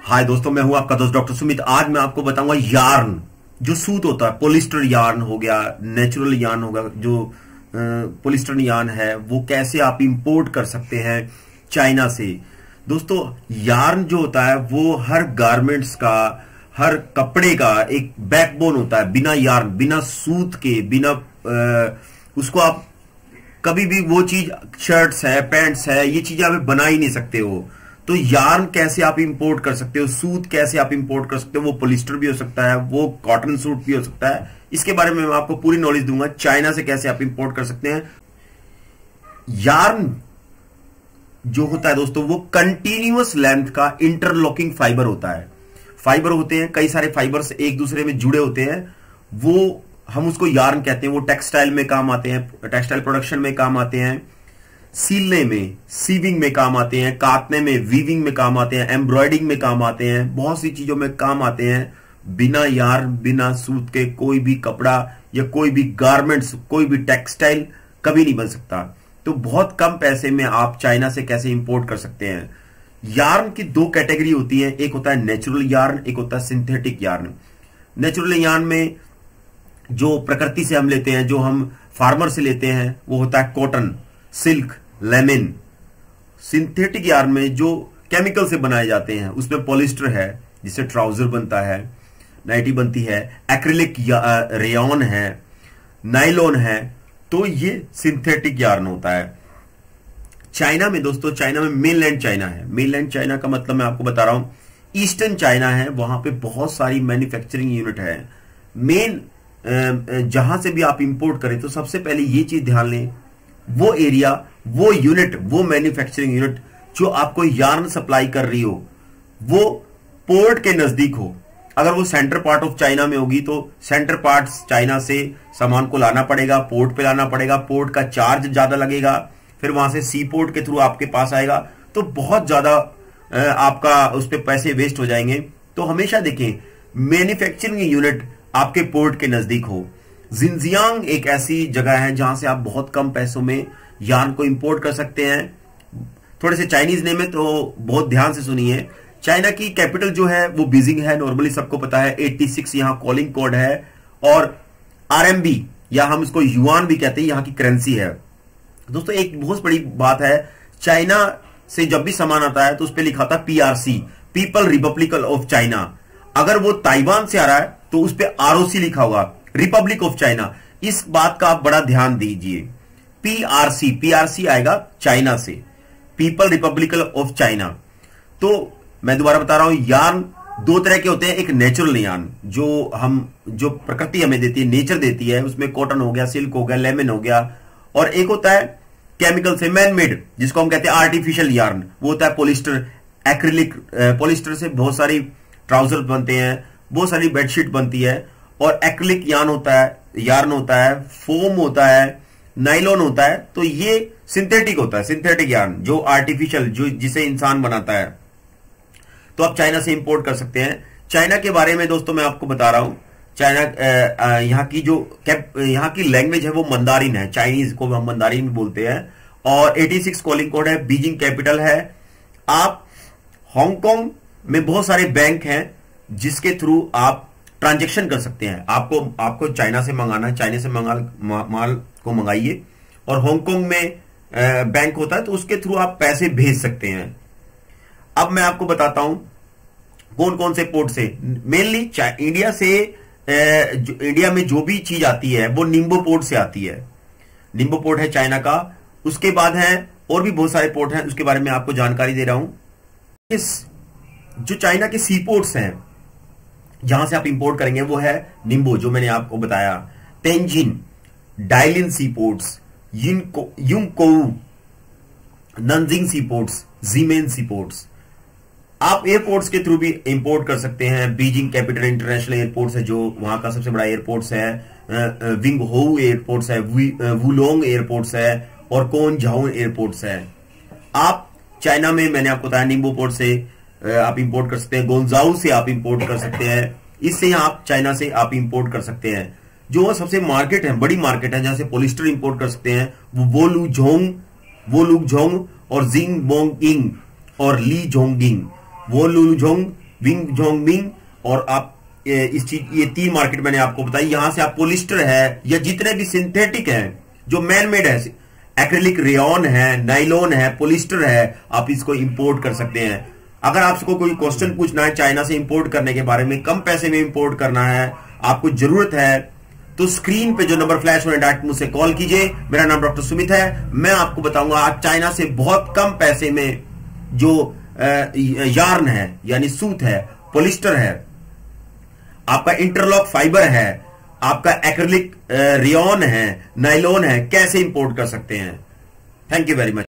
हाय दोस्तों, मैं हूं आपका दोस्त डॉक्टर सुमित। आज मैं आपको बताऊंगा यार्न, जो सूत होता है, पॉलिस्टर यार्न हो गया, नेचुरल यार्न होगा, जो पॉलिस्टर यार्न है वो कैसे आप इंपोर्ट कर सकते हैं चाइना से। दोस्तों, यार्न जो होता है वो हर गारमेंट्स का, हर कपड़े का एक बैकबोन होता है। बिना यार्न, बिना सूत के, बिना उसको आप कभी भी वो चीज, शर्ट्स है, पैंट्स है, ये चीजें आप बना ही नहीं सकते हो। तो यार्न कैसे आप इंपोर्ट कर सकते हो, सूत कैसे आप इंपोर्ट कर सकते हो, वो पॉलिस्टर भी हो सकता है, वो कॉटन सूट भी हो सकता है। इसके बारे में मैं आपको पूरी नॉलेज दूंगा, चाइना से कैसे आप इंपोर्ट कर सकते हैं। यार्न जो होता है दोस्तों, वो कंटिन्यूअस लेंथ का इंटरलॉकिंग फाइबर होता है। फाइबर होते हैं, कई सारे फाइबर्स एक दूसरे में जुड़े होते हैं, वो हम उसको यार्न कहते हैं। वो टेक्सटाइल में काम आते हैं, टेक्सटाइल प्रोडक्शन में काम आते हैं, सीलने में, सीविंग में काम आते हैं, काटने में, वीविंग में काम आते हैं, एम्ब्रॉयडिंग में काम आते हैं, बहुत सी चीजों में काम आते हैं। बिना यार्न, बिना सूत के कोई भी कपड़ा या कोई भी गारमेंट्स, कोई भी टेक्सटाइल कभी नहीं बन सकता। तो बहुत कम पैसे में आप चाइना से कैसे इंपोर्ट कर सकते हैं। यार्न की दो कैटेगरी होती है, एक होता है नेचुरल यार्न, एक होता है सिंथेटिक यार्न। नेचुरल यार्न में जो प्रकृति से हम लेते हैं, जो हम फार्मर से लेते हैं, वो होता है cotton, silk, lamin. Synthetic yarn में जो केमिकल से बनाए जाते हैं, उसमें पॉलिस्टर है जिससे ट्राउजर बनता है, नाइटी बनती है, एक्रिलिक रेयॉन है, नाइलॉन है। तो ये सिंथेटिक यार्न होता है। चाइना में दोस्तों, चाइना में मेनलैंड चाइना है। मेनलैंड चाइना का मतलब मैं आपको बता रहा हूं, ईस्टर्न चाइना है, वहां पे बहुत सारी मैन्युफैक्चरिंग यूनिट है। मेन जहां से भी आप इंपोर्ट करें तो सबसे पहले ये चीज ध्यान लें, वो एरिया, वो यूनिट, वो मैन्युफैक्चरिंग यूनिट जो आपको यार्न सप्लाई कर रही हो, वो पोर्ट के नजदीक हो। अगर वो सेंटर पार्ट ऑफ चाइना में होगी तो सेंटर पार्ट चाइना से सामान को लाना पड़ेगा, पोर्ट पे लाना पड़ेगा, पोर्ट का चार्ज ज्यादा लगेगा, फिर वहां से सी पोर्ट के थ्रू आपके पास आएगा, तो बहुत ज्यादा आपका उस पर पैसे वेस्ट हो जाएंगे। तो हमेशा देखें मैन्युफैक्चरिंग यूनिट आपके पोर्ट के नजदीक हो। जिनजियांग एक ऐसी जगह है जहां से आप बहुत कम पैसों में यार्न को इंपोर्ट कर सकते हैं। थोड़े से चाइनीज नेम है तो बहुत ध्यान से सुनिए। चाइना की कैपिटल जो है वो बीजिंग है, नॉर्मली सबको पता है। 86 यहां कॉलिंग कोड है, और आरएमबी या हम इसको युआन भी कहते हैं, यहां की करेंसी है। दोस्तों, एक बहुत बड़ी बात है, चाइना से जब भी सामान आता है तो उस पर लिखा था PRC, people Republic of China. अगर वो ताइवान से आ रहा है तो उस पर आरओसी लिखा होगा, रिपब्लिक ऑफ चाइना। इस बात का आप बड़ा ध्यान दीजिए। पीआरसी, पीआरसी आएगा चाइना से, पीपल रिपब्लिक ऑफ चाइना। तो मैं दोबारा बता रहा हूं, यार्न दो तरह के होते हैं। एक नेचुरल यार्न जो प्रकृति हमें देती है, नेचर देती है, उसमें कॉटन हो गया, सिल्क हो गया, लेमन हो गया। और एक होता है केमिकल से मैन मेड, जिसको हम कहते हैं आर्टिफिशियल यार्न। वो होता है पॉलिस्टर, एक्रिलिक। पॉलिस्टर से बहुत सारी ट्राउजर बनते हैं, बहुत सारी बेडशीट बनती है। और एक्रिलिक यार्न होता है, फोम होता है, नाइलॉन होता है। तो ये सिंथेटिक होता है, सिंथेटिक यार्न जो आर्टिफिशियल, जो जिसे इंसान बनाता है। तो आप चाइना से इंपोर्ट कर सकते हैं। चाइना के बारे में दोस्तों मैं आपको बता रहा हूं, चाइना यहाँ की लैंग्वेज है वो मंदारिन है। चाइनीज को हम मंदारिन भी बोलते हैं। और 86 कॉलिंग कोड है, बीजिंग कैपिटल है। आप हांगकांग में बहुत सारे बैंक हैं जिसके थ्रू आप ट्रांजैक्शन कर सकते हैं। आपको चाइना से मंगाना है, चाइना से माल को मंगाइए, और हांगकांग में बैंक होता है तो उसके थ्रू आप पैसे भेज सकते हैं। अब मैं आपको बताता हूं कौन कौन से पोर्ट से। मेनली इंडिया से, इंडिया में जो भी चीज आती है वो निम्बो पोर्ट से आती है। निम्बो पोर्ट है चाइना का। उसके बाद है और भी बहुत सारे पोर्ट हैं, उसके बारे में आपको जानकारी दे रहा हूं। जो चाइना के सी पोर्ट्स हैं जहां से आप इंपोर्ट करेंगे वो है निम्बो, जो मैंने आपको बताया, तेंजिन, डाइलिन सी पोर्ट्स, युंगकोउ, नंजिंग सी पोर्ट्स, जीमेन सी पोर्ट्स। आप एयरपोर्ट्स के थ्रू भी इंपोर्ट कर सकते हैं। बीजिंग कैपिटल इंटरनेशनल एयरपोर्ट्स है, जो वहां का सबसे बड़ा एयरपोर्ट्स है। विंगहोउ एयरपोर्ट्स है, वुलोंग एयरपोर्ट्स है, और कोनझाओ एयरपोर्ट्स है। आप चाइना में, मैंने आपको बताया, निम्बो पोर्ट से आप इंपोर्ट कर सकते हैं, गोंजाऊ से आप इंपोर्ट कर सकते हैं। इससे आप चाइना से आप इंपोर्ट कर सकते हैं। जो सबसे मार्केट है, बड़ी मार्केट है, जहां से पॉलिस्टर इंपोर्ट कर सकते हैं, वो वोलुजोंग और जिंगबोंगिंग और ली जोंगिंग। वोलुजोंग विंग जोंगमिंग, और आप इस चीज, ये 3 मार्केट मैंने आपको बताई। यहां से आप पोलिस्टर है या जितने भी सिंथेटिक हैं जो मैन मेड है, एक्रिलिक रेयन है, नाइलॉन है, पोलिस्टर है, आप इसको इंपोर्ट कर सकते हैं। अगर आपको कोई क्वेश्चन पूछना है चाइना से इंपोर्ट करने के बारे में, कम पैसे में इंपोर्ट करना है, आपको जरूरत है, तो स्क्रीन पे जो नंबर फ्लैश हो रहा है डायरेक्ट मुझसे कॉल कीजिए। मेरा नाम डॉक्टर सुमित है। मैं आपको बताऊंगा आज चाइना से बहुत कम पैसे में जो यार्न है यानी सूत है, पोलिस्टर है, आपका इंटरलॉक फाइबर है, आपका एक्रिलिक रेयन है, नाइलॉन है, कैसे इंपोर्ट कर सकते हैं। Thank you very much.